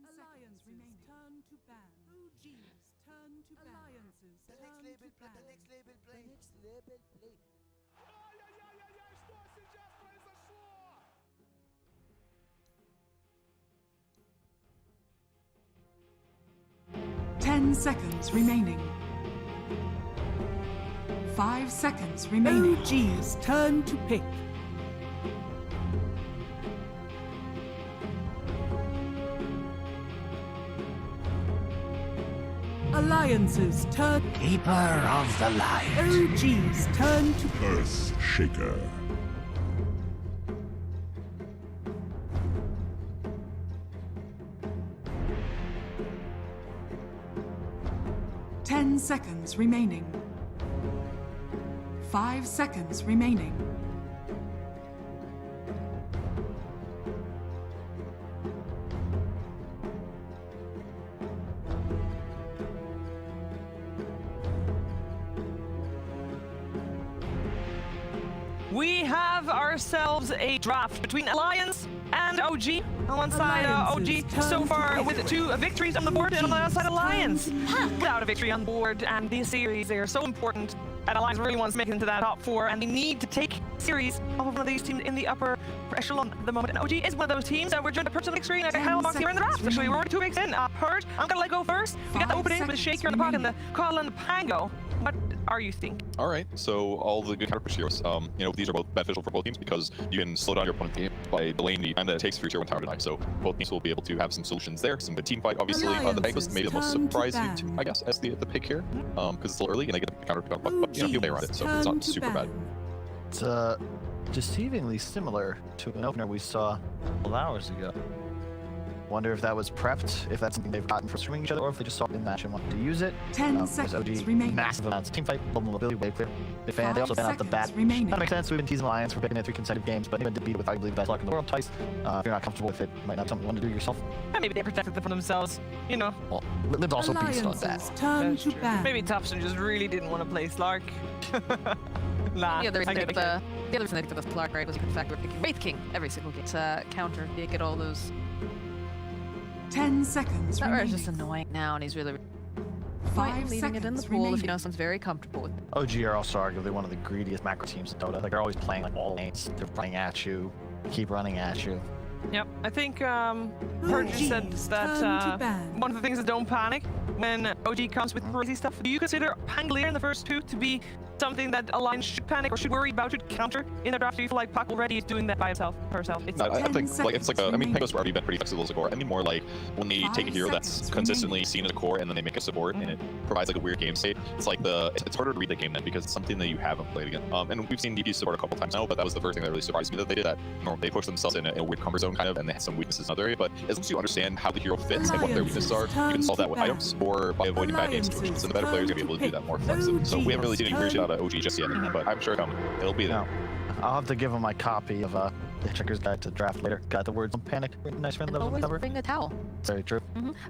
Alliances turn to ban. OGs turn to ban. Alliances The turn next label, to ban. the next label play. The next label play. Ай-яй-яй-яй-яй, что сейчас произошло? 10 seconds remaining. 5 seconds remaining. OG's turn to pick. Alliances turn. Keeper of the light. OG's turn to pick. Earth Shaker. Ten seconds remaining. 5 seconds remaining. We have ourselves a draft between Alliance and OG. On one side, OG so far with 2 victories on the board, and on the other side, Alliance without a victory on board. And these series, they are so important. And Alliance really wants to make it into that top 4, and they need to take series off of one of these teams in the upper echelon at the moment. And OG is one of those teams that we're joined by person on the big screen. How long here in the draft? Actually, we're already 2 weeks in. Hurt, I'm gonna let go first. We got the opening with the Shaker in the pocket and the Call and the Pango. What are you thinking? All right, so all the good counter push heroes, you know, these are both beneficial for both teams because you can slow down your opponent's game by delaying the time that it takes for your tier 1 tower to die. So both teams will be able to have some solutions there, some good team fight. Obviously, the Pango is maybe the most surprising, I guess, as the pick here, because it's a little early and they get a counter pick on, but you know, he'll play around it, so it's not super bad. It's deceivingly similar to an opener we saw a couple hours ago. Wonder if that was prepped, if that's something they've gotten for streaming each other, or if they just saw it in match and wanted to use it. 10 seconds remaining. Massive amounts of team fight, mobility, way clear. Big fan. They also been out the bat. Remaining. That makes sense. We've been teasing Alliance for picking it 3 consecutive games, but even to beat it with arguably the best luck in the world twice. If you're not comfortable with it, you might not have something you want to do yourself. Maybe they protected them from themselves, you know. Well, Lib's also beast on that. Alliances turn to ban. Maybe Thompson just really didn't want to play Slark. Nah, The other reason I they get picked the other reason they picked the Slark, right, was the fact they were picking Wraith King every single game to counter. They get all those. 10 seconds That remaining. is just annoying now, and he's really 5 leaving it in the seconds pool if you remaining. know someone's very comfortable with it. OG are also arguably one of the greediest macro teams in Dota. Like, they're always playing like all lanes. They're running at you, keep running at you. Yep, I think Purge said that one of the things is don't panic when OG comes with crazy stuff. Do you consider Pangolier in the first 2 to be something that Alliance should panic or should worry about, should counter in the draft? Do you feel like Pac already is doing that by himself, herself? No, I think like it's like I mean, Pango's already been pretty flexible as a core. I mean, more like when they take a hero that's consistently seen as a core and then they make a support and it provides like a weird game state. It's like it's harder to read the game then because it's something that you haven't played again. And we've seen DP support a couple times now, but that was the first thing that really surprised me that they did that. You know, they pushed themselves in a weird comfort zone kind of, and they had some weaknesses in another area. But as long as you understand how the hero fits and what their weaknesses are, you can solve that with items or by avoiding bad game situations. And the better players are gonna be able to do that more flexibly. So we haven't really seen any weird shit out of OG just yet, but I'm sure it'll be there. No. I'll have to give him my copy of the Checker's Guide to Draft later. Got the words on panic written nice friend And level always cover. bring a towel. Very true.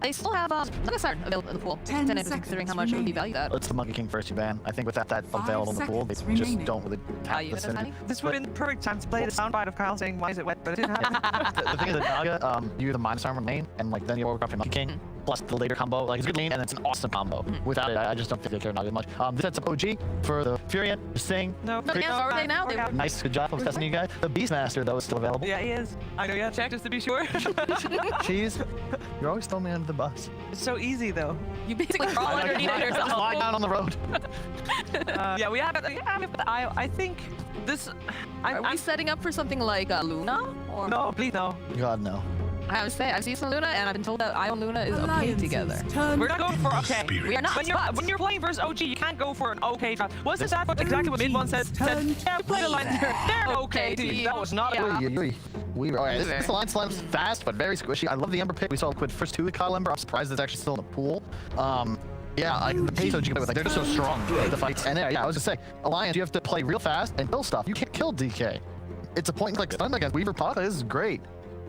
They still have Mega Siren available in the pool. 10 10 considering how much it would be valued at. It's the Monkey King first you ban. I think without that 5 available in the pool, they seconds just remaining. don't really have Value the it as money. synergy. This would have been the perfect time to play the soundbite of Kyle saying, "Why is it wet?" But it didn't happen. The thing is that Naga, you do the minus armor main, and like then you overcrop your Monkey King, plus the later combo. Like it's a good lane, and it's an awesome combo. Without it, I just don't think they care Naga much. This sets up OG for the Furion, Sing. No, No, yeah, are they now? They were. Nice, good job of testing you guys. The Beastmaster though is still available. Yeah, he is. I know you have to check just to be sure. Cheese, you're always throwing me under the bus. It's so easy though. You basically crawl underneath it Just yourself. lie down on the road. Yeah, we have it. I think this. Are we setting up for something like Luna? Or No, please no. God no. I would say I've seen some Luna, and I've been told that Ion Luna is okay together. We're not going for okay. We are not. When you're playing versus OG, you can't go for an okay draft. Was that exactly what Mid1 said? Yeah, play the line there. They're okay team. That was not. Yeah. Alright, this line slime's fast but very squishy. I love the Ember pick. We saw Liquid first 2 with Kyle Ember. I'm surprised it's actually still in the pool. Yeah, the pace OG with, like, they're just so strong in the fights. And yeah, I was just saying, Alliance, you have to play real fast and kill stuff. You can't kill DK. It's a point and click stun against Weaver Paka is great.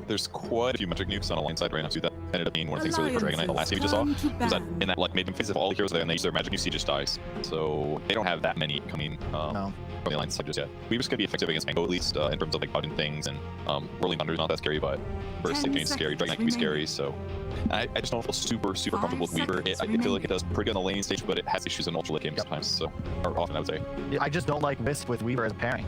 There's quite a few magic nukes on Alliance side right now too. That ended up being one of the things really for Dragon Knight the last game we just saw. Was that in that like made them face if all the heroes there and they use their magic nukes, he just dies. So they don't have that many coming. No. from the alliance side just yet. Weaver's gonna be effective against Mango at least in terms of like dodging things and rolling thunder's not that scary, but burst like Jane's scary, Dragon Knight can be scary. So I just don't feel super comfortable with Weaver. I feel like it does pretty good on the laning stage, but it has issues in ultra late games sometimes. So or often I would say. Yeah, I just don't like Wisp with Weaver as a pairing.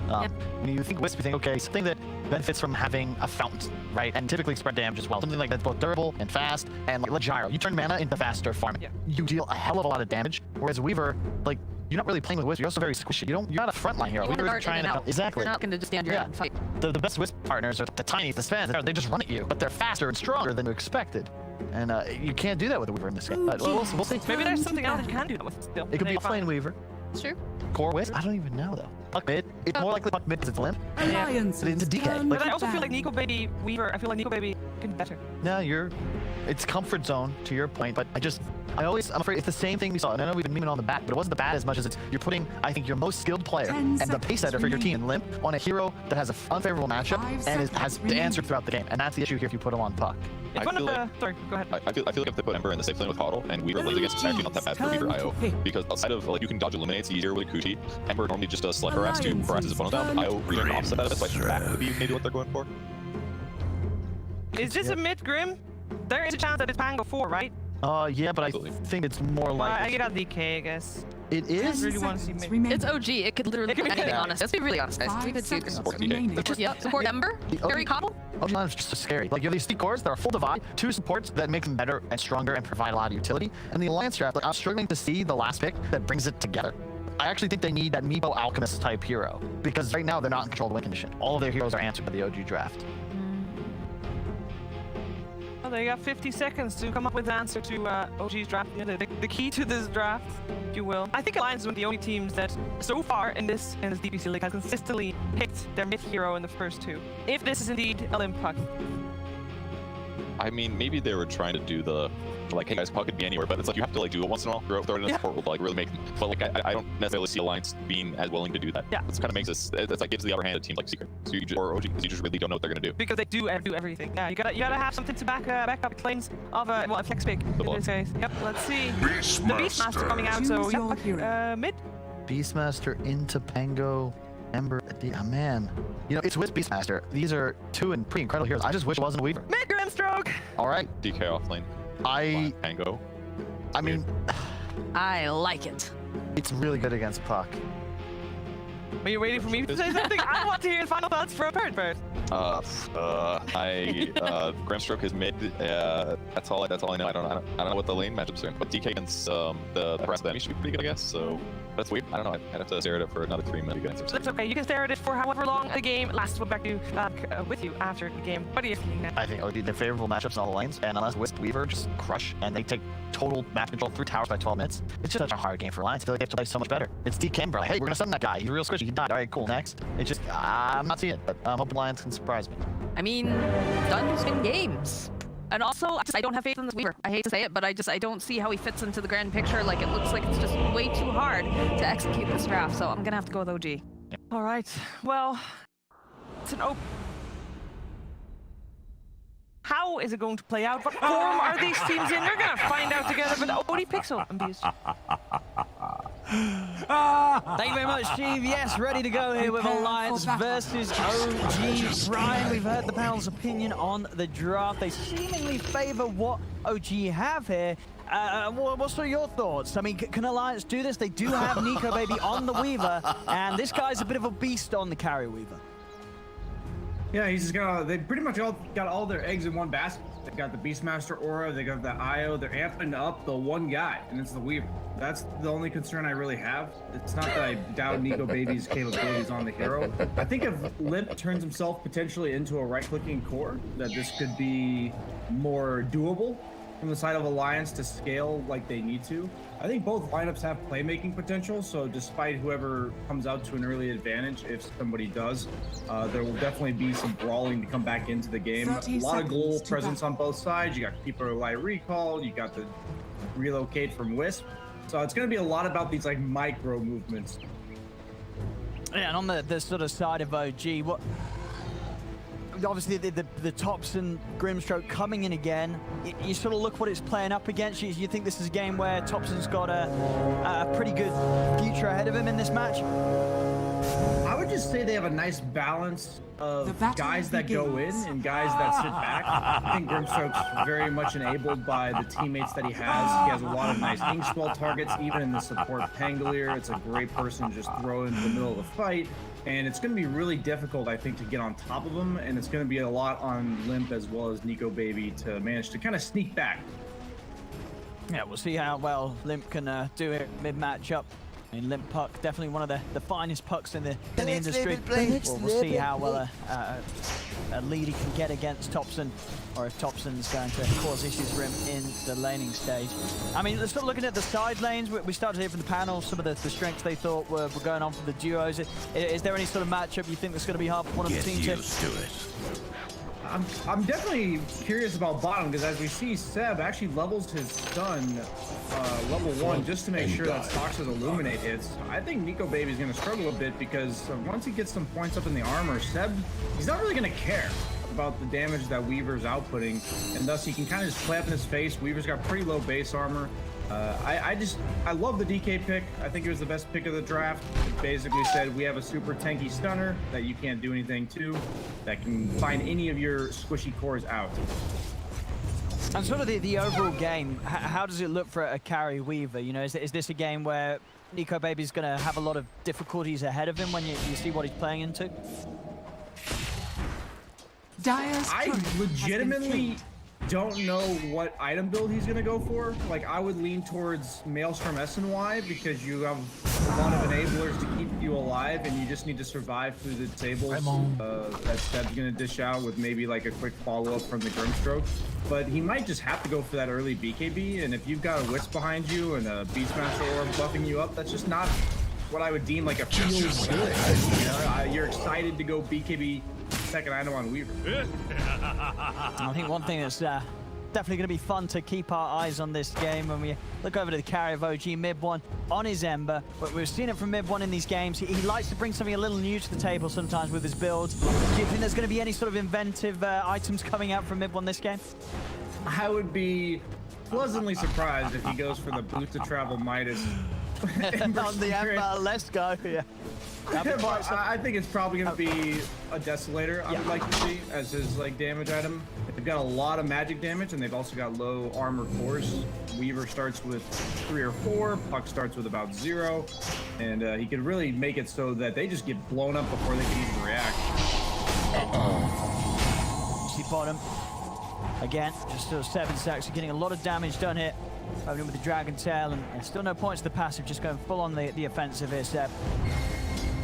When you think Wisp, you think okay, something that benefits from having a fountain, right? And typically spread damage as well. Something like that's both durable and fast, and like Gyro. You turn mana into faster farming. Yeah. You deal a hell of a lot of damage. Whereas Weaver, like, you're not really playing with Wisp. You're also very squishy. You're not a frontline hero. Weaver's trying to exactly. You're not going to just stand your ground and fight. The best Wisp partners are the tiniest, the fans. They just run at you, but they're faster and stronger than you expected. And you can't do that with a Weaver in this game. But we'll see. Maybe there's something else that you can do that with still. It could be a flame Weaver. It's true. Core Wisp? I don't even know though. Puck mid? It's more likely Puck mid because it's limp. Alliances But it's a DK. turn But I to also feel ban. like Nico Baby Weaver. I feel like Nico Baby can be better. No, it's comfort zone to your point, but I'm afraid it's the same thing we saw. And I know we've been memeing on the bat, but it wasn't the bat as much as you're putting, I think, your most skilled player 10 and the seconds pace setter for your team remaining. limp on a hero that has an unfavorable matchup 5 and has seconds to answer remaining. throughout the game. And that's the issue here if you put him on Puck. It's I one of feel the. like- Sorry, go ahead. I feel like if they put Ember in the safe lane with Huddle and Weaver lanes against, it's actually not that bad for Weaver IO. Because outside of like you can dodge eliminates easier with Kushi, Ember normally just does select harass to harass his opponent down. But IO really offset that, so I think that would be maybe what they're going for. Is this a mid Grim? There is a chance that it's Pango 4, right? Yeah, but I Absolutely. think it's more I like got DK, I guess. it 10 is. really wanna see seconds mid. remaining. It's OG. It could literally It could be be anything, anything. honest. Let's be really honest, guys. 5 We could see seconds Support DK. remaining. yeah, support Ember, Harry Cobble. OG line is just so scary. Like you have these 3 cores that are full divide, 2 supports that make them better and stronger and provide a lot of utility. And the Alliance draft, like I'm struggling to see the last pick that brings it together. I actually think they need that Meepo Alchemist type hero because right now they're not in control of the win condition. All of their heroes are answered by the OG draft. Well, they got 50 seconds to come up with an answer to OG's draft. Yeah, the key to this draft, if you will. I think Alliance is one of the only teams that, so far in this DPC League, has consistently picked their mid hero in the first 2. If this is indeed a limp Puck. I mean, maybe they were trying to do the like, hey guys, Puck could be anywhere, but it's like you have to like do it once in a while, throw it in a support will like really make them. But like I don't necessarily see Alliance being as willing to do that. Yeah. It's kind of makes us. It's like gives the upper hand to teams like Secret or OG because you just really don't know what they're gonna do. Because they do everything. Yeah, you gotta have something to back up claims of a flex pick in this case. Yep, let's see. The Beastmaster coming out, so Choose your hero. yeah, mid. Beastmaster into Pango, Ember. Man, you know it's with Beastmaster. These are 2 and pretty incredible heroes. I just wish it wasn't a Weaver. Mid Grimstroke! All right, DK off lane. Pango. I mean, I like it. it's really good against Puck. Are you waiting for me to say something? I want to hear final thoughts from Bird. Grimstroke is mid. That's all I know. I don't know what the lane matchups are in. But DK against the rest of them should be pretty good, I guess. So that's weird. I don't know. I'd have to stare at it for another 3 minutes to get answers. That's okay. You can stare at it for however long the game lasts. We'll back with you after the game. What are you thinking now? I think OG, they're favorable matchups on all the lanes, and unless Wisp Weaver just crush and they take total map control through towers by 12 minutes, it's just such a hard game for Alliance. I feel like they have to play so much better. It's DK, bro. Hey, we're gonna stun that guy. He's real squishy. He died. All right, cool. Next. It's just I'm not seeing it, but I'm hoping Alliance can surprise me. I mean, Dun's win games. And also, I don't have faith in this Weaver. I hate to say it, but I don't see how he fits into the grand picture. Like, it looks like it's just way too hard to execute this draft, so I'm gonna have to go with OG. All right. Well, it's an open. How is it going to play out? What form are these teams in? We're gonna find out together with OD Pixel and BSG. Thank you very much, Steve. Yes, ready to go here with Prepare for Alliance battle. versus OG. Brian, we've heard the panel's opinion on the draft. They seemingly favor what OG have here. What's sort of your thoughts? I mean, can Alliance do this? They do have Nico Baby on the Weaver, and this guy's a bit of a beast on the carry Weaver. Yeah, he's just got. They pretty much all got all their eggs in one basket. They got the Beastmaster aura. They got the IO. They're amping up the one guy, and it's the Weaver. That's the only concern I really have. It's not that I doubt Nico Baby's capabilities on the hero. I think if Limp turns himself potentially into a right-clicking core, that this could be more doable from the side of Alliance to scale like they need to. I think both lineups have playmaking potential, so despite whoever comes out to an early advantage, if somebody does, there will definitely be some brawling to come back into the game. 30 A lot of goal seconds to presence on both sides. You got Keeper Light Recall, you got the relocate from Wisp. So it's going to be a lot about these like micro movements. Yeah, and on the sort of side of OG, what? Obviously, the Thompson Grimstroke coming in again. You sort of look what it's playing up against. You think this is a game where Thompson's got a pretty good future ahead of him in this match? just say they have a nice balance The of battle guys that go in begins. and guys that sit back. I think Grimstroke's very much enabled by the teammates that he has. He has a lot of nice Inkswell targets, even in the support Pangolier. It's a great person to just throw into the middle of the fight. And it's going to be really difficult, I think, to get on top of him. And it's going to be a lot on Limp as well as Nico Baby to manage to kind of sneak back. Yeah, we'll see how well Limp can do it mid-matchup. I mean, Limp Puck, definitely one of the finest pucks in the industry. We'll see how well a lead he can get against Topson, or if Topson's going to cause issues for him in the laning stage. I mean, let's start looking at the side lanes. We started to hear from the panel some of the strengths they thought were going on for the duos. Is there any sort of matchup you think that's going to be hard for one of the teams? Get used to it. I'm definitely curious about bottom, because as we see, Seb actually levels his stun level 1 just to make sure that Stox's Illuminate hits. I think Nico Baby's going to struggle a bit, because once he gets some points up in the armor, Seb, he's not really going to care about the damage that Weaver's outputting, and thus he can kind of just play up in his face. Weaver's got pretty low base armor. I love the DK pick. I think it was the best pick of the draft. It basically said we have a super tanky stunner that you can't do anything to, that can find any of your squishy cores out. And sort of the overall game, how does it look for a carry Weaver? You know, is this a game where Nico Baby's going to have a lot of difficulties ahead of him when you see what he's playing into? I legitimately don't know what item build he's gonna go for. Like, I would lean towards Maelstrom SNY, because you have a lot of enablers to keep you alive, and you just need to survive through the tables that Seb's gonna dish out with maybe like a quick follow-up from the Grimstroke. But he might just have to go for that early BKB, and if you've got a Wisp behind you and a Beastmaster Orb buffing you up, that's just not what I would deem like a feel good. You know, you're excited to go BKB second item on Weaver. I think one thing that's definitely going to be fun to keep our eyes on this game when we look over to the carry of OG, Mid1 on his Ember. But we've seen it from Mid1 in these games. He likes to bring something a little new to the table sometimes with his builds. Do you think there's going to be any sort of inventive items coming out from Mid1 this game? I would be pleasantly surprised if he goes for the Boot to Travel Midas. On the Ember, let's go. Yeah. I think it's probably going to be a Desolator. I would like to see as his like damage item. They've got a lot of magic damage, and they've also got low armor cores. Weaver starts with 3 or 4. Puck starts with about 0, and he can really make it so that they just get blown up before they can even react. See bottom again, just still 7 stacks. You're getting a lot of damage done here. Opening with the Dragon Tail, and still no points to the passive, just going full on the offensive here, Seb.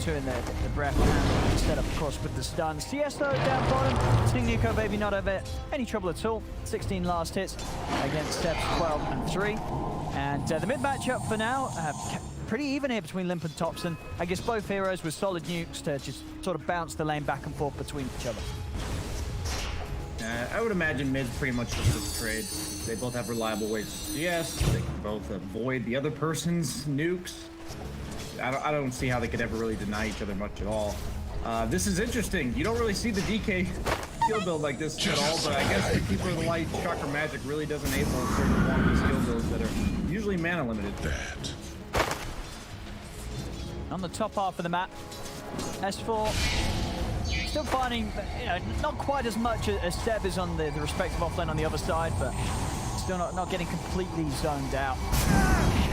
2 in the breath instead of course with the stun. CS though down bottom, seeing Nico Baby not have any trouble at all. 16 last hits against Seb's 12 and 3. And the mid matchup for now, pretty even here between Limp and Topson. I guess both heroes with solid nukes to just sort of bounce the lane back and forth between each other. I would imagine mid's pretty much just a trade. They both have reliable ways to CS. They can both avoid the other person's nukes. I don't see how they could ever really deny each other much at all. This is interesting. You don't really see the DK skill build like this at all, but I guess the Keeper of the Light Chakra Magic really does enable certain wonky skill builds that are usually mana limited. On the top half of the map, S4 still finding, you know, not quite as much as Seb is on the respective offlane on the other side, but still not getting completely zoned out.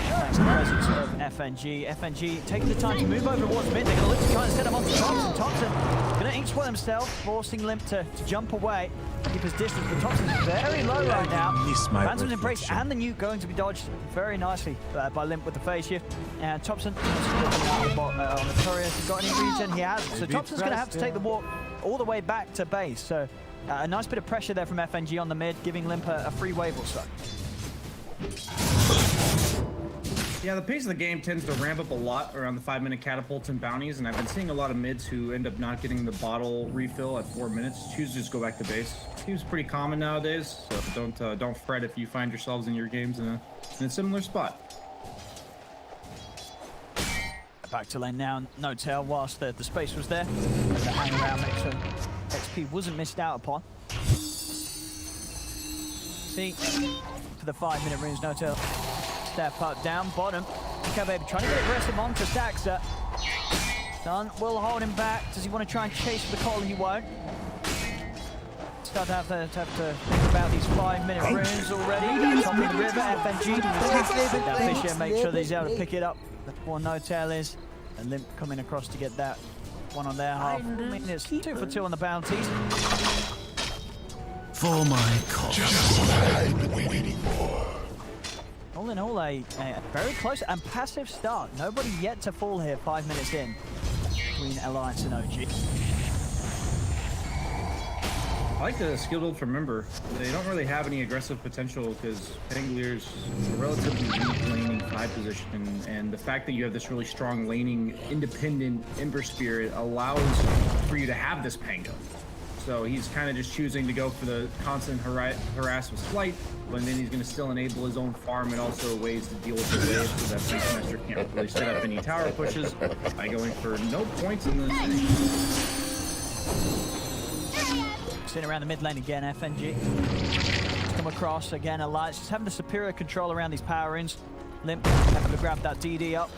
Thanks to the presence of FNG. FNG taking the time to move over towards mid. They're going to look to try and set him onto Thompson. Thompson going to inkswell himself, forcing Limp to jump away, keep his distance. But Thompson's very low right now. Phantom's Embrace and the nuke going to be dodged very nicely by Limp with the phase shift. And Thompson on the Torrius. Has got any regen? He has. So Thompson's going to have to take the walk all the way back to base. So a nice bit of pressure there from FNG on the mid, giving Limp a free wave or so. Yeah, the pace of the game tends to ramp up a lot around the 5-minute catapults and bounties, and I've been seeing a lot of mids who end up not getting the bottle refill at 4 minutes, choose to just go back to base. Seems pretty common nowadays, so don't fret if you find yourselves in your games in a similar spot. Back to lane now, no tail whilst the space was there. The hang around make sure XP wasn't missed out upon. See, for the 5-minute runes, no tail. Step up, down, bottom. Nico Baby trying to get aggressive onto Saxa. Stun will hold him back. Does he want to try and chase for the call? He won't. Start to have to think about these 5-minute runes already. Top of the river, FNG. That Fisher, make sure that he's able to pick it up before No Tail is. And Limp coming across to get that one on their half. I mean, it's 2 for 2 on the bounties. For my cause. Just what I've been waiting for. All in all, a very close and passive start. Nobody yet to fall here 5 minutes in between Alliance and OG. I like the skill build from Ember. They don't really have any aggressive potential because Penglier's a relatively weak laning 5 position, and the fact that you have this really strong laning independent Ember Spirit allows for you to have this Pango. So he's kind of just choosing to go for the constant harass with Slight, but then he's going to still enable his own farm and also ways to deal with the wave so that Beastmaster can't really set up any tower pushes by going for no points in the city. Sitting around the mid lane again, FNG. Come across again, Alliance just having the superior control around these power runes. Limp having to grab that DD up.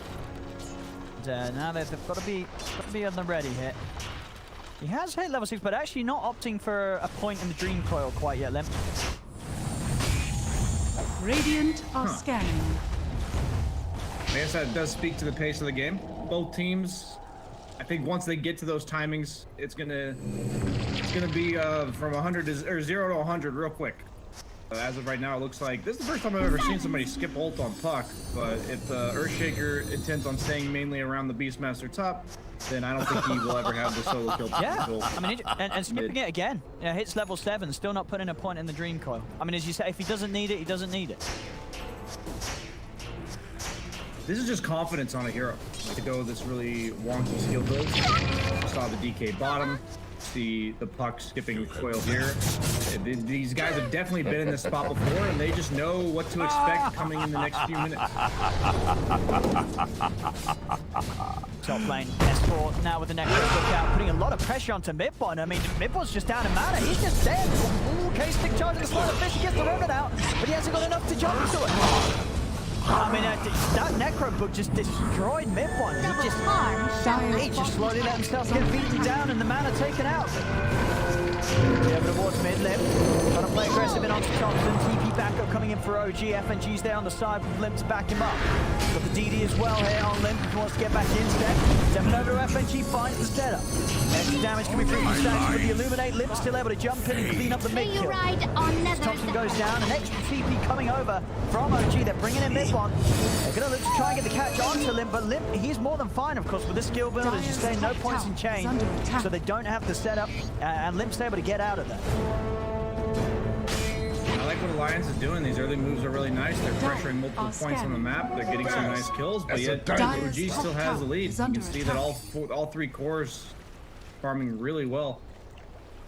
And now they've got to be on the ready here. He has hit level 6, but actually not opting for a point in the Dream Coil quite yet, Limp. Radiant are scanning. I guess that does speak to the pace of the game. Both teams, I think once they get to those timings, it's gonna be from 100 to, or 0 to 100 real quick. As of right now, it looks like this is the first time I've ever seen somebody skip ult on Puck. But if Earthshaker intends on staying mainly around the Beastmaster top, then I don't think he will ever have the solo kill. Yeah, I mean, and skipping it again. Yeah, hits level 7, still not putting a point in the Dream Coil. I mean, as you say, if he doesn't need it, he doesn't need it. This is just confidence on a hero. To go this really wonky skill build. Saw the DK bottom. See the Puck skipping coil here. These guys have definitely been in this spot before, and they just know what to expect coming in the next few minutes. Top lane, S4 now with the next look out, putting a lot of pressure onto Midbot. I mean, Midbot's just down in mana. He's just dead. Ooh, K-Stick charging the slot. Fisher gets the Riven out, but he hasn't got enough to jump into it. I mean, that Necro Book just destroyed Midbot. He just slowly let himself get beaten down and the mana taken out. Over towards mid Limp. Trying to play aggressive in onto Thompson. TP backup coming in for OG. FNG's there on the side with Limp to back him up. Got the DD as well here on Limp. He wants to get back in step. Stepping over to FNG, finds the setup. Extra damage coming through from Stacks with the Illuminate. Limp still able to jump in and clean up the mid kill. Thompson goes down. An extra TP coming over from OG. They're bringing in Midbot. They're going to look to try and get the catch onto Limp, but Limp, he's more than fine, of course, with this skill build. As you say, no points in chain, so they don't have the setup, and Limp's able to get out of that. I like what Alliance is doing. These early moves are really nice. They're pressuring multiple points on the map. They're getting some nice kills, but yet OG still has the lead. You can see that all 3 cores farming really well.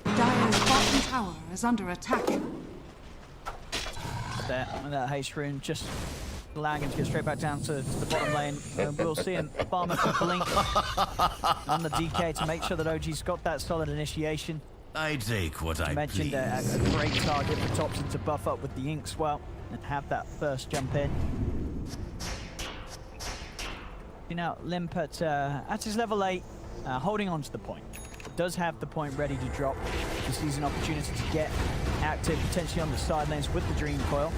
Dire's bottom tower is under attack. That haste rune just allowing him to get straight back down to the bottom lane. We'll see him farm up a blink on the DK to make sure that OG's got that solid initiation. I take what I mentioned a great target for Thompson to buff up with the ink swell and have that first jump in. You know, Limp at his level 8, holding on to the point. Does have the point ready to drop. He sees an opportunity to get active, potentially on the side lanes with the Dream Coil.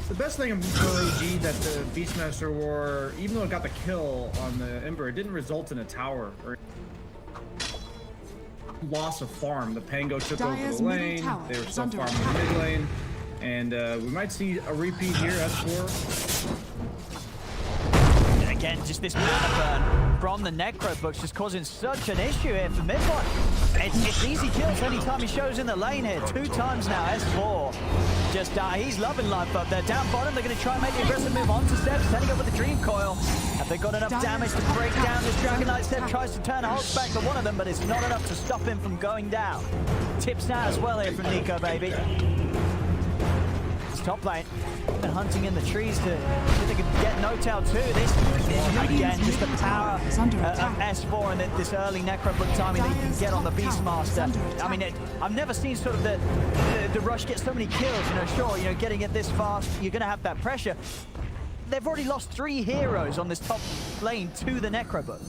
The best thing for OG that the Beastmaster War, even though it got the kill on the Ember, it didn't result in a tower or loss of farm. The Pango took over the lane, they were still farming the mid lane, and we might see a repeat here, S4. Again, just this mana burn from the Necro Books just causing such an issue here for Midbot. It's easy kills anytime he shows in the lane here. 2 times now, S4. Just he's loving life up there. Down bottom, they're going to try and make the aggressive move onto Step, setting up with the Dream Coil. Have they got enough damage to break down this Dragon Knight? Step tries to turn a Hulk back to one of them, but it's not enough to stop him from going down. Tips now as well here from Nico, baby. Top lane, been hunting in the trees to see if they can get No Tail too. This again, just the power of S4 and this early Necro Book timing that you can get on the Beastmaster. I mean, I've never seen sort of the rush get so many kills. You know, sure, you know, getting it this fast, you're going to have that pressure. they've already lost 3 heroes on this top lane to the Necrobook.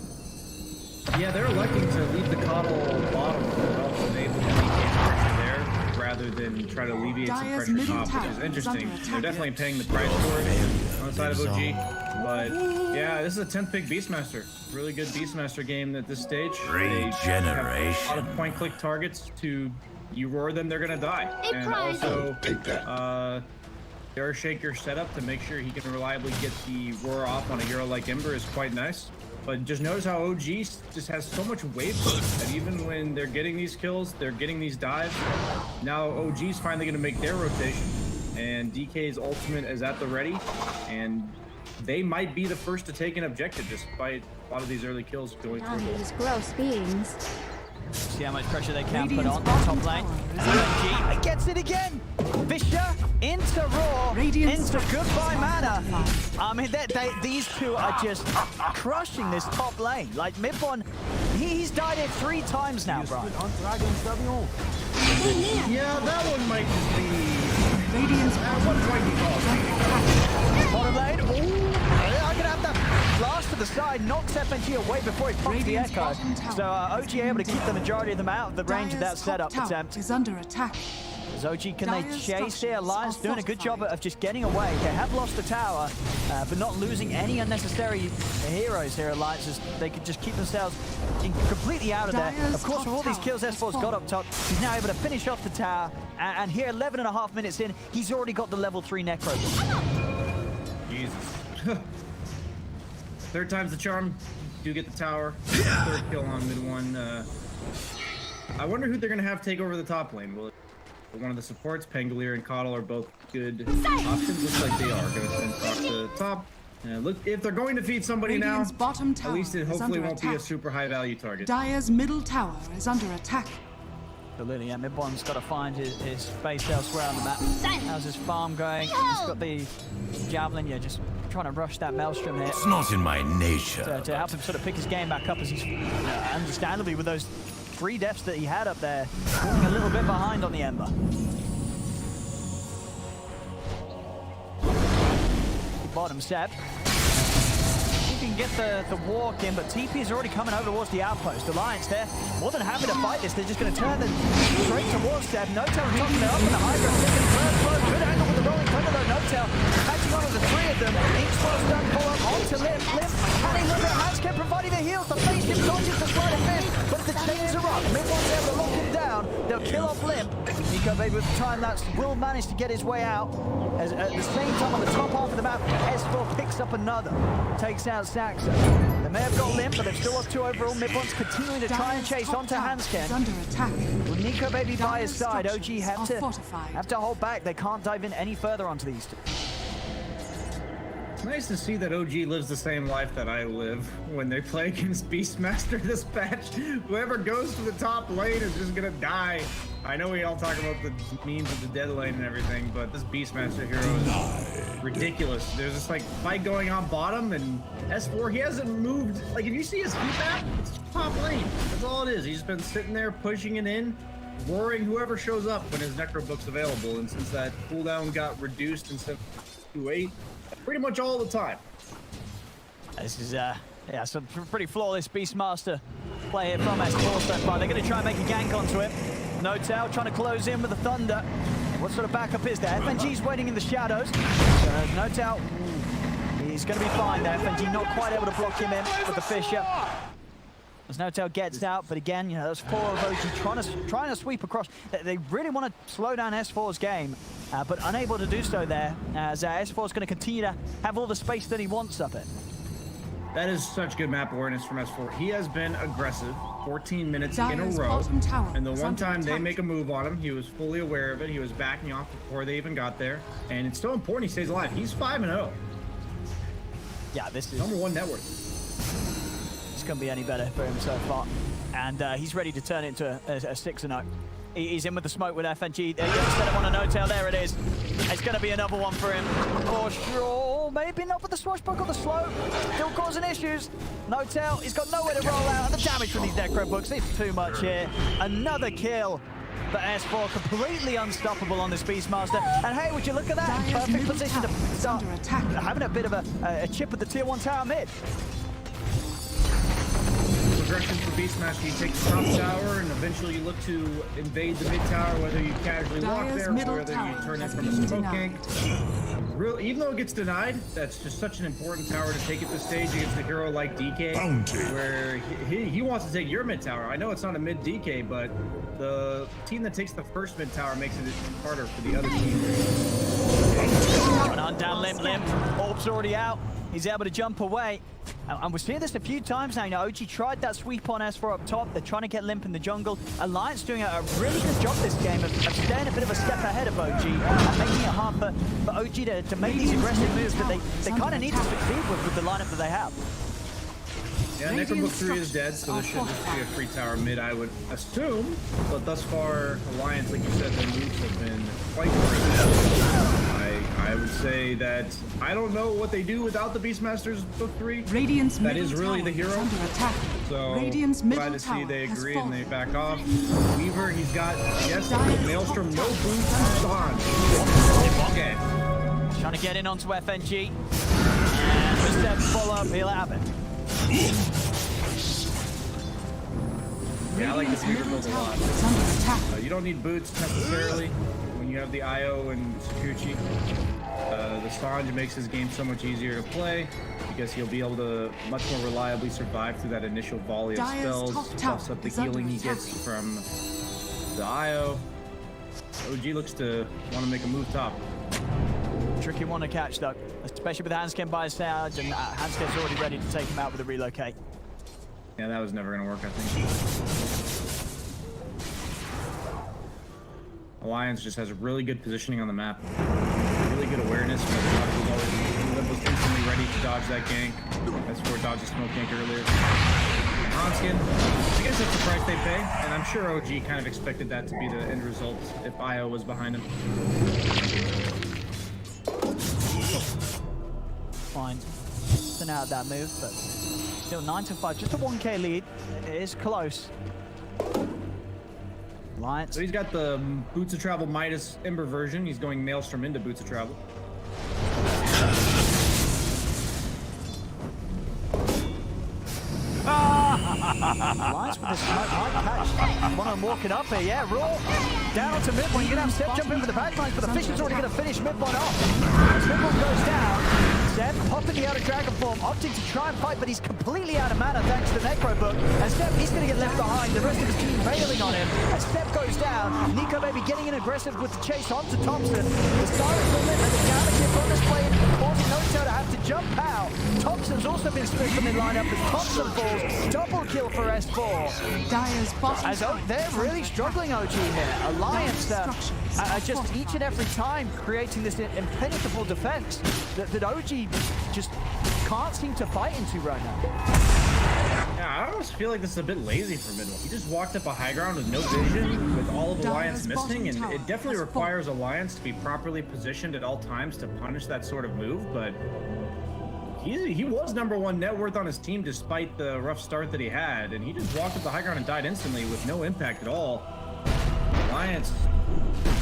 Yeah, they're electing to leave the Coddle bottom so they able to alleviate pressure there rather than try to alleviate some Dire's pressure middle top, tower which is is interesting. under attack. They're definitely paying the price for it on the side of OG. But yeah, this is a 10th pick Beastmaster. Really good Beastmaster game at this stage. They have a lot of point-click targets to you roar them, they're gonna die. And also, their shaker setup to make sure he can reliably get the roar off on a hero like Ember is quite nice. But just notice how OG just has so much wave that even when they're getting these kills, they're getting these dives. Now OG's finally gonna make their rotation, and DK's ultimate is at the ready, and they might be the first to take an objective despite a lot of these early kills going through. These gross beings. See how much pressure they can put on the top lane. G gets it again. Fisher into Raw, into Goodbye Mana. I mean, these two are just crushing this top lane. Like Midbon, he's died it 3 times now, Brian. Yeah, that one might just be. Radiant's at one point Bottom lane. Ooh, I'm gonna have that blast to the side, knocks FNG away before he pops the echo. So OG able to keep the majority of them out of the range of that setup attempt. Is under attack. As OG, can they chase here? Alliance doing a good job of just getting away. They have lost the tower, but not losing any unnecessary heroes here, Alliance. As they could just keep themselves completely out of there. Of course, with all these kills S4's got up top, he's now able to finish off the tower. And here, 11.5 minutes in, he's already got the level 3 Necro. Jesus. 3rd time's the charm. Do get the tower. 3rd kill on mid one. I wonder who they're gonna have take over the top lane. Will it be one of the supports? Pangolier and Coddle are both good options. Looks like they are gonna send Fox to the top. Look, if they're going to feed somebody Radiant's now, bottom tower at least it hopefully is under won't be a attack. super high value target. Dire's middle tower is under attack. Absolutely, yeah. Midbon's got to find his space elsewhere on the map. How's his farm going? He's got the javelin, yeah, just trying to rush that Maelstrom here. It's not in my nature. To help him sort of pick his game back up as he's, understandably, with those 3 deaths that he had up there, falling a little bit behind on the Ember. Bottom step. He can get the walk in, but TP is already coming over towards the outpost. Alliance there, more than happy to fight this. They're just going to turn straight towards Step. No-Tail on top of it, up in the high ground, second, first blow. Good angle with the rolling thunder though. No-Tail catching on with the 3 of them. Inkspell's done, pull up onto Limp. Can he look at Handscape providing the heals? The face him dodges the slide of fist, but the chains are up. Midway's able to lock him down. They'll kill off Limp. Nico Baby with the time lapse will manage to get his way out. As at the same time on the top half of the map, S4 picks up another. Takes out Saxon. They may have got Limp, but they've still lost 2 overall. Midbon's continuing to try and chase onto Handscan. Under attack. With Nico Baby by his side, OG Structures have are fortified. to hold back. They can't dive in any further onto these 2. It's nice to see that OG lives the same life that I live when they play against Beastmaster this patch. Whoever goes to the top lane is just gonna die. I know we all talk about the memes of the dead lane and everything, but this Beastmaster hero is ridiculous. There's this like fight going on bottom, and S4, he hasn't moved. Like if you see his heat map, it's top lane. That's all it is. He's been sitting there pushing it in, roaring whoever shows up when his Necrobook's available. And since that cooldown got reduced instead of 2-8, pretty much all the time. This is yeah, some pretty flawless Beastmaster play here from S4 so far. They're going to try and make a gank onto him. No-Tail trying to close in with the Thunder. What sort of backup is there? FNG's waiting in the shadows. No-Tail, he's going to be fine there. FNG not quite able to block him in with the Fisher. As No-Tail gets out, but again, you know, those 4 of OG trying to sweep across. They really want to slow down S4's game, but unable to do so there, as S4 is going to continue to have all the space that he wants up it. That is such good map awareness from S4. He has been aggressive 14 minutes in a Dire's row. bottom tower And the is one under time they attack. make a move on him, he was fully aware of it. He was backing off before they even got there. And it's so important he stays alive. He's 5-0. Yeah, this is #1 net worth. It's going to be any better for him so far. And he's ready to turn it into a 6-0. He's in with the smoke with FNG. There you go, instead of on a No-Tail, there it is. It's going to be another one for him, for sure. Maybe not with the swashbuckle, the slow. Still causing issues. No-Tail, he's got nowhere to roll out. And the damage from these Necrobooks, it's too much here. Another kill but S4 completely unstoppable on this Beastmaster. And hey, would you look at that? Dire's Perfect middle position to tower is start under attack. having a bit of a chip at the tier 1 tower mid. Progression for Beastmaster, you take the top tower and eventually you look to invade the mid tower, whether you casually walk Dire's there or middle whether you tower turn it has from a been smoke denied. gank. Even though it gets denied, that's just such an important tower to take at this stage against a hero like DK, Bounty. where he wants to take your mid tower. I know it's not a mid DK, but the team that takes the first mid tower makes it harder for the other team. Going on down Limp. Orb's already out. He's able to jump away. And we're seeing this a few times now. You know, OG tried that sweep on S4 up top. They're trying to get Limp in the jungle. Alliance doing a really good job this game of staying a bit of a step ahead of OG and making it hard for OG to make these aggressive moves that they kind of need to succeed with the lineup that they have. Yeah, Necrobook 3 is dead, so this should just be a free tower mid, I would assume. But thus far, Alliance, like you said, their moves have been quite great. I would say that I don't know what they do without the Beastmaster's Book 3. Radiant's That middle is really tower the hero. is under attack. So Radiant's glad middle to see tower they has agree and they fallen. back off. Weaver, he's got, yes, Dire's Maelstrom, no top boots, tower on. Okay. Trying to get in onto FNG. And with step follow up, he'll have it. Yeah, I like this Weaver Radiant's build a middle lot. tower is under attack. You don't need boots necessarily when you have the IO and Sakuchi. The Sanj makes his game so much easier to play because he'll be able to much more reliably survive through that initial volley of Dire's spells, top tower plus up the is under healing he attack. gets from the IO. OG looks to want to make a move top. Tricky one to catch though, especially with Hanskin by his side, and Hanskin's already ready to take him out with a relocate. Yeah, that was never going to work, I think. Alliance just has really good positioning on the map. Really good awareness. Limp was instantly ready to dodge that gank. S4 dodged the smoke gank earlier. Hanskin, I guess that's the price they pay, and I'm sure OG kind of expected that to be the end result if IO was behind him. Fine. Didn't out that move, but still 9-5, just a 1k lead. It is close. Alliance. So he's got the Boots of Travel Midas Ember version. He's going Maelstrom into Boots of Travel. Alliance with this smoke might catch. One of them walking up here, yeah, Raw. Down onto mid one. You're going to have Step jump in for the backlines, but the Fisher's already going to finish mid one off. As mid one goes down, Step popping the outer dragon form, opting to try and fight, but he's completely out of mana thanks to the Necrobook. And Step, he's going to get left behind. The rest of his team bailing on him. As Step goes down, Nico Baby getting in aggressive with the chase onto Thompson. The silence will limit the damage here from this play, causing No-Tail to have to jump out. Thompson's also been split from the lineup as Thompson falls. Double kill for S4. Dire's bottom As tower they're is really under struggling, OG here. Alliance just each and every time creating this impenetrable defense that OG just can't seem to fight into right now. Yeah, I almost feel like this is a bit lazy for mid one. He just walked up a high ground with no vision, with all of Alliance Dire's missing, and bottom it tower definitely has requires Alliance to be properly positioned at all times to punish that sort of move, but he was #1 net worth on his team despite the rough start that he had, and he just walked up the high ground and died instantly with no impact at all. Alliance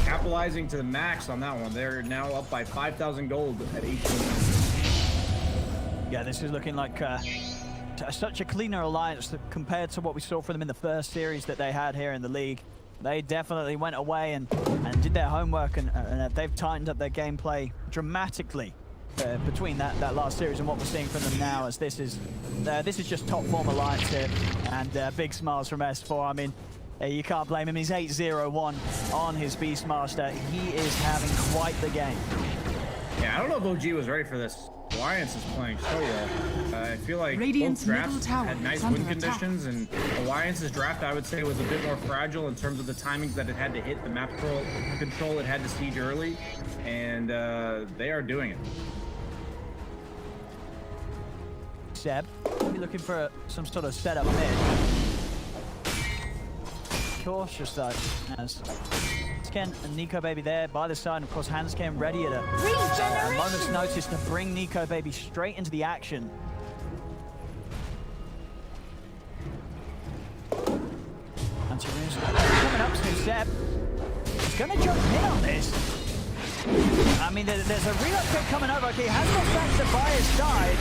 capitalizing to the max on that one. They're now up by 5,000 gold at 18. Yeah, this is looking like such a cleaner Alliance compared to what we saw from them in the first series that they had here in the league. They definitely went away and did their homework, and they've tightened up their gameplay dramatically between that last series and what we're seeing from them now, as this is just top form Alliance here, and big smiles from S4. I mean, you can't blame him. He's 8-0-1 on his Beastmaster. He is having quite the game. Yeah, I don't know if OG was ready for this. Alliance is playing so well. I feel like Radiant's both middle drafts tower had nice is win under attack. conditions, and Alliance's draft, I would say, was a bit more fragile in terms of the timings that it had to hit, the map control it had to siege early, and they are doing it. Seb, be looking for some sort of setup mid. Cautious though, as Hanskin and Nico Baby there by the side, and of course Hanskin ready at a moment's notice to bring Nico Baby straight into the action. And Tarun's coming up soon. Seb is going to jump in on this. I mean, there's a reload kick coming over. Okay, he has got Saxon by his side,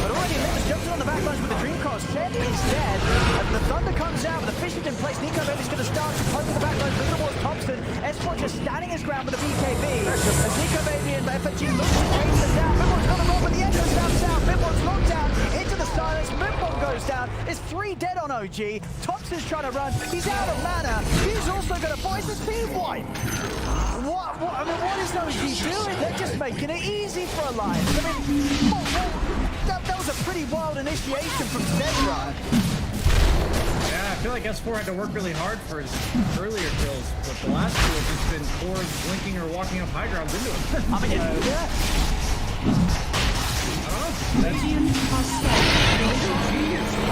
but already Lips jumps in on the backlines with the Dream Cross. Seb is dead. As the Thunder comes out with the Fish in place, Nico Baby's going to start to poke the backlines, bring towards Thompson. S4 just standing his ground with the BKB. As Nico Baby and FNG look to chase them down. Midwon's coming on with the entrance down south. Midwon's locked down into the silence. Midwon goes down. It's 3 dead on OG. Thompson's trying to run. He's out of mana. He's also going to voice the speed wipe. What is OG doing? They're just making it easy for Alliance. I mean, that was a pretty wild initiation from Zedra. Yeah, I feel like S4 had to work really hard for his earlier kills, but the last two have just been cores blinking or walking up high grounds into him. I mean,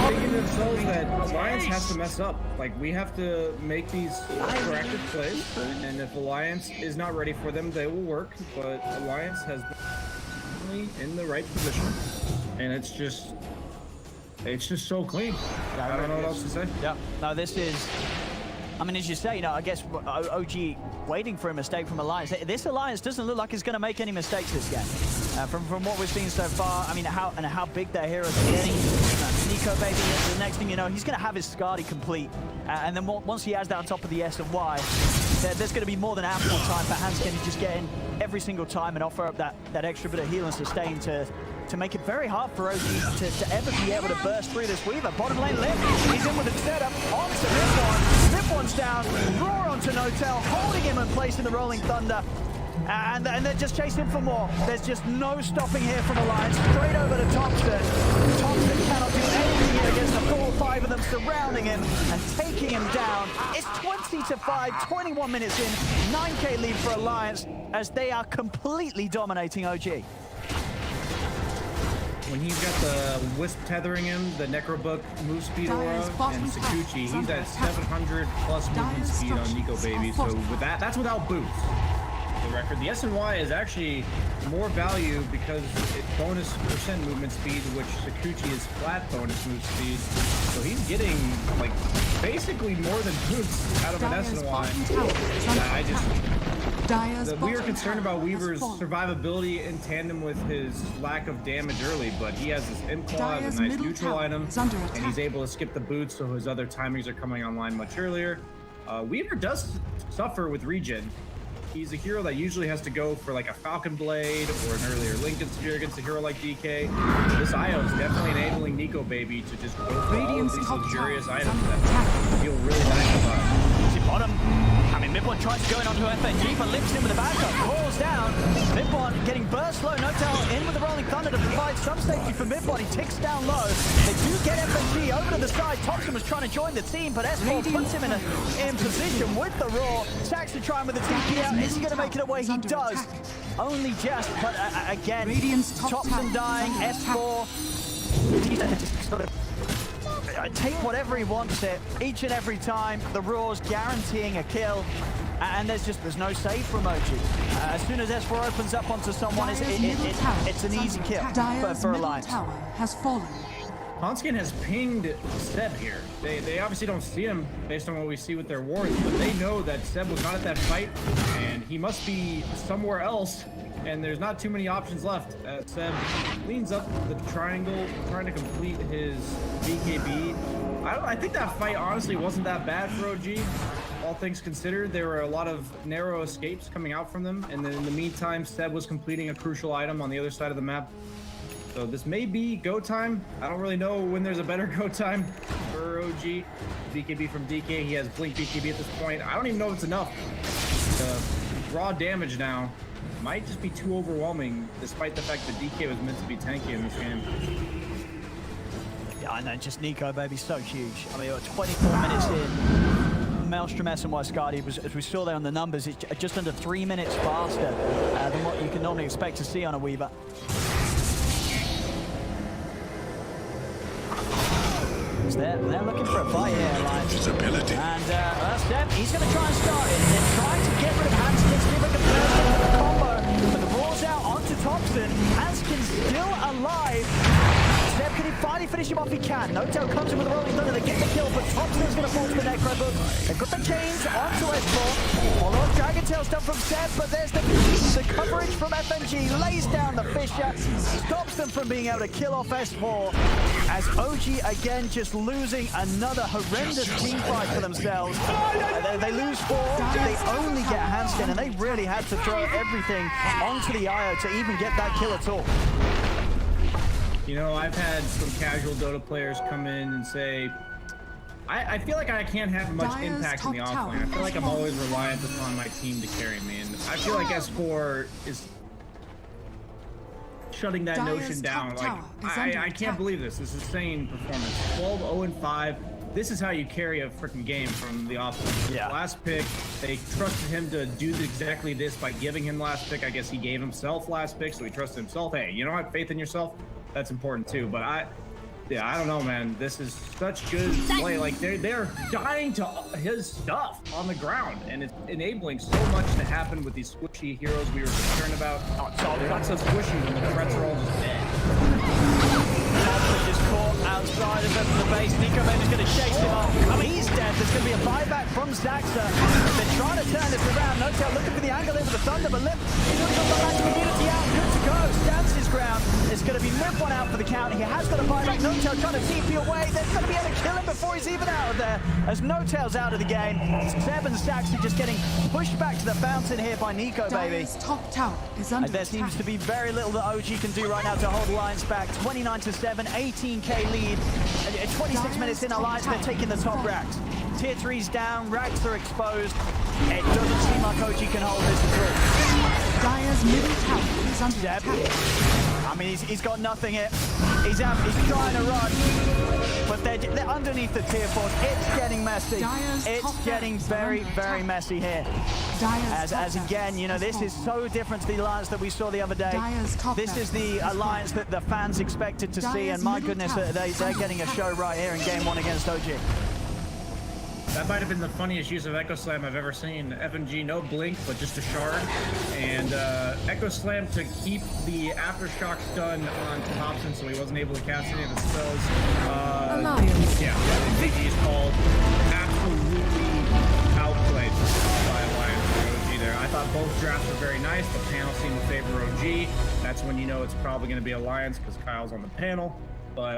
Thinking to themselves that Alliance has to mess up. Like, we have to make these proactive plays, and if Alliance is not ready for them, they will work. But Alliance has been in the right position, and it's just so clean. Yeah, I don't know what else to say. Yeah, no, this is. I mean, as you say, I guess OG waiting for a mistake from Alliance. This Alliance doesn't look like it's going to make any mistakes this game. From what we've seen so far, I mean, how big their heroes are getting. Nico Baby, the next thing you know, he's going to have his Skadi complete. And then once he has that on top of the S and Y, there's going to be more than ample time for Hanskin to just get in every single time and offer up that extra bit of heal and sustain to make it very hard for OG to ever be able to burst through this Weaver. Bottom lane left, he's in with a setup onto Midwon. Midwon's down, Roar onto Notel, holding him in place in the Rolling Thunder. And they're just chasing for more. There's just no stopping here from Alliance. Straight over to Thompson. Thompson cannot do anything here against the 4-5 of them surrounding him and taking him down. It's 20-5, 21 minutes in, 9k lead for Alliance as they are completely dominating OG. When he's got the Wisp tethering him, the Necrobook move speed aura, and Sakuchi, he's at 700 plus movement speed on Nico Baby. So with that's without boots. The record. The SNY is actually more value because it's bonus percent movement speed, which Sakuchi is flat bonus move speed. So he's getting like basically more than boots out of an SNY. We are concerned about Weaver's survivability in tandem with his lack of damage early, but he has this Imclaw as a nice neutral item, and he's able to skip the boots, so his other timings are coming online much earlier. Weaver does suffer with regen. He's a hero that usually has to go for like a Falcon Blade or an earlier Lincoln Spear against a hero like DK. This IO is definitely enabling Nico Baby to just go for all of these luxurious items that feel really nice to buy. Bottom. I mean, Midwon tries to go in onto FNG, but Lips in with the backup, falls down. Midwon getting burst low, Notel in with the Rolling Thunder to provide some safety for Midwon. He ticks down low. They do get FNG over to the side. Thompson was trying to join the team, but S4 puts him in position with the Roar. Saxon trying with the TP out. Is he going to make it away? He does. Only just, but again, Thompson dying, S4. He's just sort of take whatever he wants it each and every time. The Roar's guaranteeing a kill, and there's no save from OG. As soon as S4 opens up onto someone, it's an easy kill for Alliance. Hanskin has pinged Seb here. They obviously don't see him based on what we see with their wards, but they know that Seb was not at that fight, and he must be somewhere else, and there's not too many options left. Seb leans up the triangle, trying to complete his BKB. I think that fight honestly wasn't that bad for OG. All things considered, there were a lot of narrow escapes coming out from them, and then in the meantime, Seb was completing a crucial item on the other side of the map. So this may be go time. I don't really know when there's a better go time for OG. BKB from DK, he has Blink BKB at this point. I don't even know if it's enough. The raw damage now might just be too overwhelming, despite the fact that DK was meant to be tanky in this game. Yeah, I know, just Nico Baby, so huge. I mean, 24 minutes in. Maelstrom SNY Skadi was, as we saw there on the numbers, it's just under 3 minutes faster than what you can normally expect to see on a Weaver. They're looking for a fight here, Alliance. And Seb, he's going to try and start it. They're trying to get rid of Hanskin, see if they can burst into the combo. But the Roar's out onto Thompson. Hanskin's still alive. Seb Can he finally finish him off? He can. No-Tail comes in with a rolling thunder. They get the kill, but Thompson's going to fall to the Necro Book. They've got the chains onto S4. Follow up Dragon Tail's done from Seb, but there's the coverage from FNG. Lays down the Fisher. Stops them from being able to kill off S4. As OG again just losing another horrendous team fight for themselves. They lose 4. They only get Handston, and they really had to throw everything onto the IO to even get that kill at all. You know, I've had some casual Dota players come in and say, I feel like I can't have much impact in the offlane. I feel like I'm always reliant upon my team to carry me, and I feel like S4 is shutting that notion down. Like, I can't believe this. This is insane performance. 12-0-5. This is how you carry a freaking game from the offense. Yeah. Last pick, they trusted him to do exactly this by giving him last pick. I guess he gave himself last pick, so he trusted himself. Hey, you know what? Faith in yourself, that's important too. But I don't know, man. This is such good play. Like, they're dying to his stuff on the ground, and it's enabling so much to happen with these squishy heroes we were concerned about. They're not so squishy when the threats are all just dead. Just caught outside of the base. Nico Baby's going to chase him off. He's dead. There's going to be a buyback from Zaxa. They're trying to turn this around. No-Tail looking for the angle there with the Thunder, but Lip, he's already got the match immunity out. Good to go. Stands his ground. It's going to be Lip one out for the count. He has got a buyback. No-Tail trying to TP away. They're going to be able to kill him before he's even out of there. As No-Tail's out of the game. Seb and Zaxa just getting pushed back to the fountain here by Nico Baby. Top tower is under There seems to be very little that OG can do right now to hold Alliance back. 29-7, 18k lead. 26 minutes in Alliance, they're taking the top racks. Tier 3's down, racks are exposed. It doesn't seem like OG can hold this at all. Dire's middle tower is under attack. I mean, he's got nothing here. He's trying to run, but they're underneath the tier 4. It's getting messy. It's getting very, very messy here. As again, you know, this is so different to the Alliance that we saw the other day. This is the Alliance that the fans expected to see, and my goodness, they're getting a show right here in Game 1 against OG. That might have been the funniest use of Echo Slam I've ever seen. FNG, no blink, but just a shard. And Echo Slam to keep the Aftershock stun on Thompson, so he wasn't able to cast any of the spells. Yeah, FNG is called absolutely outplayed by Alliance for OG there. I thought both drafts were very nice. The panel seemed to favor OG. That's when you know it's probably going to be Alliance because Kyle's on the panel. But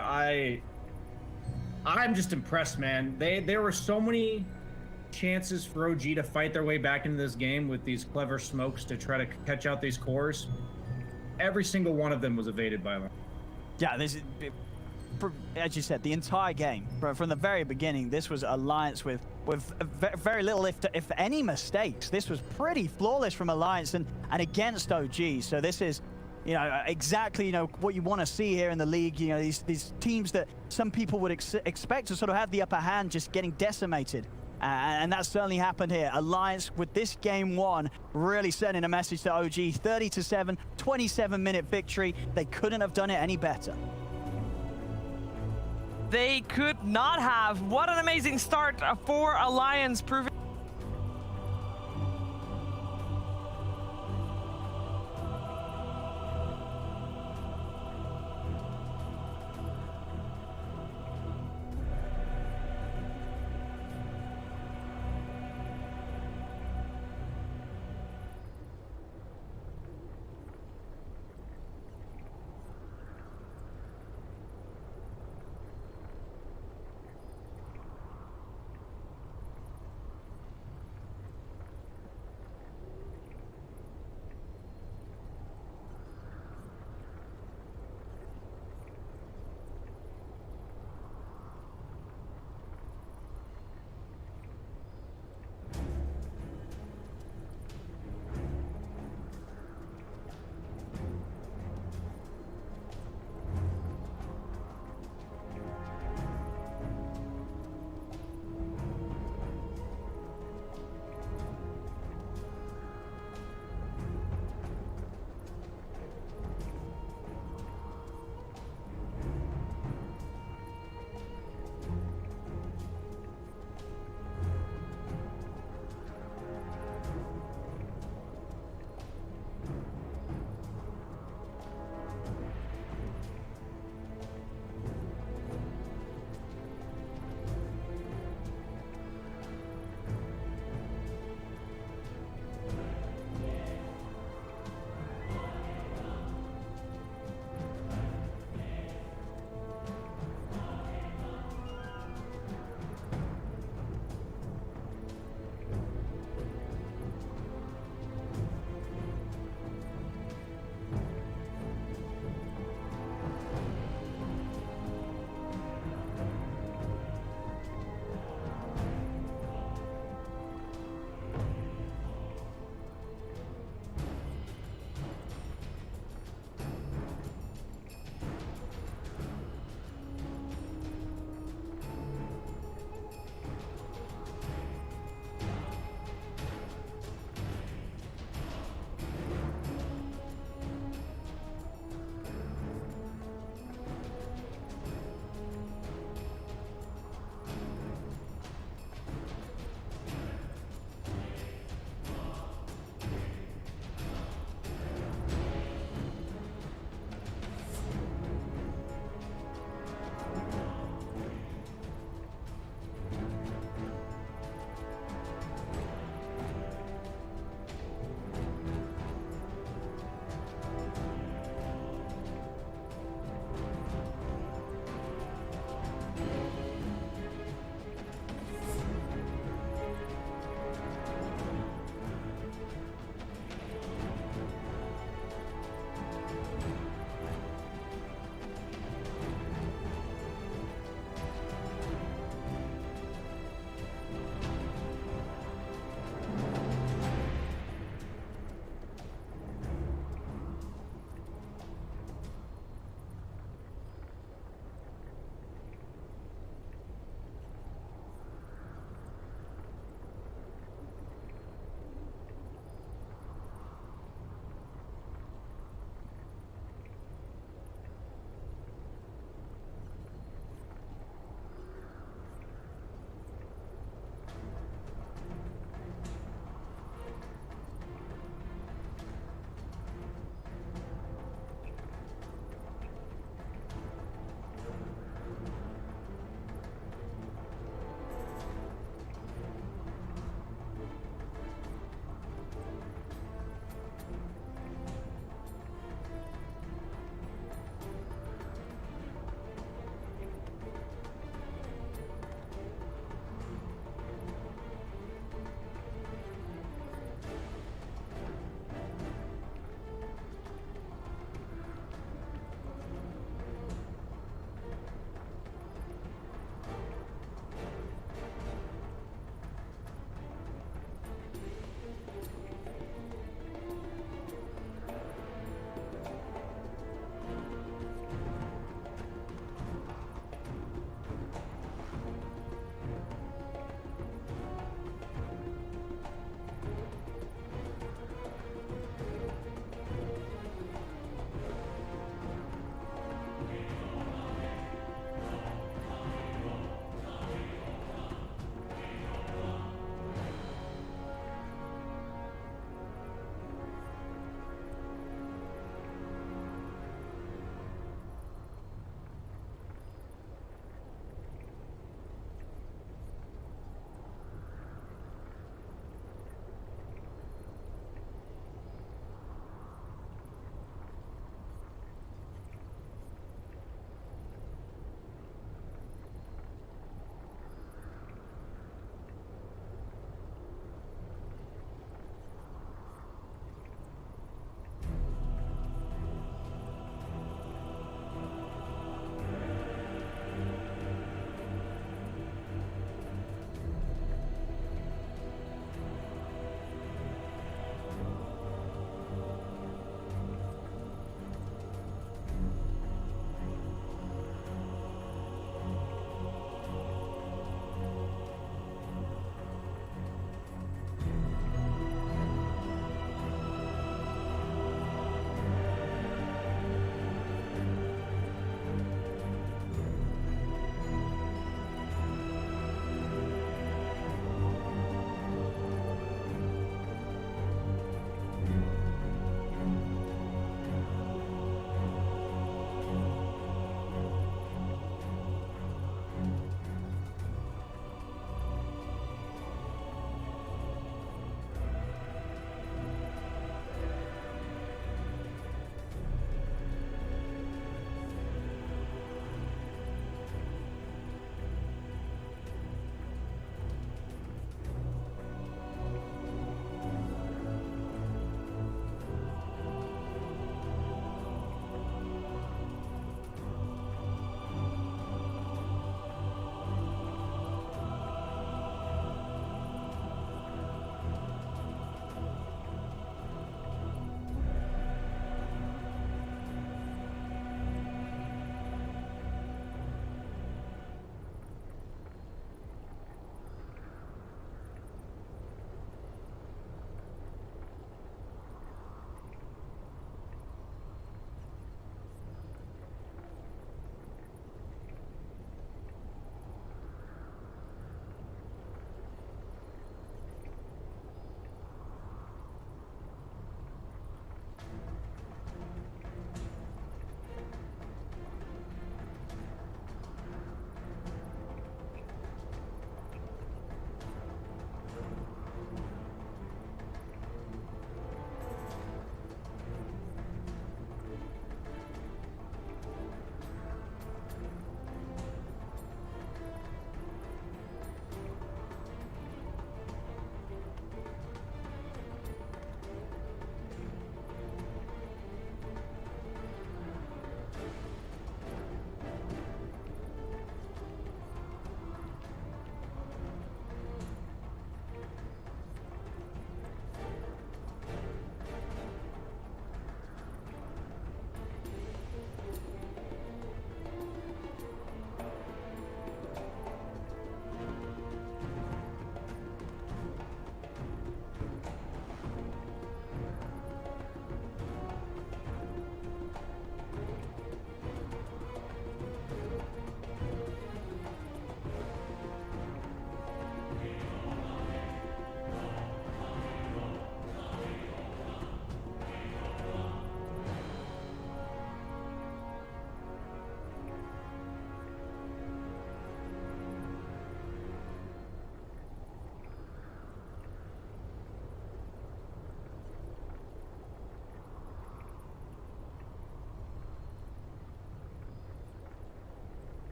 I'm just impressed, man. There were so many chances for OG to fight their way back into this game with these clever smokes to try to catch out these cores. Every single one of them was evaded by them. Yeah, as you said, the entire game, from the very beginning, this was Alliance with very little, if any, mistakes. This was pretty flawless from Alliance and against OG. So this is, you know, exactly, you know, what you want to see here in the league. You know, these teams that some people would expect to sort of have the upper hand just getting decimated. And that certainly happened here. Alliance with this Game 1 really sending a message to OG. 30-7, 27-minute victory. They couldn't have done it any better. They could not have. What an amazing start for Alliance, proving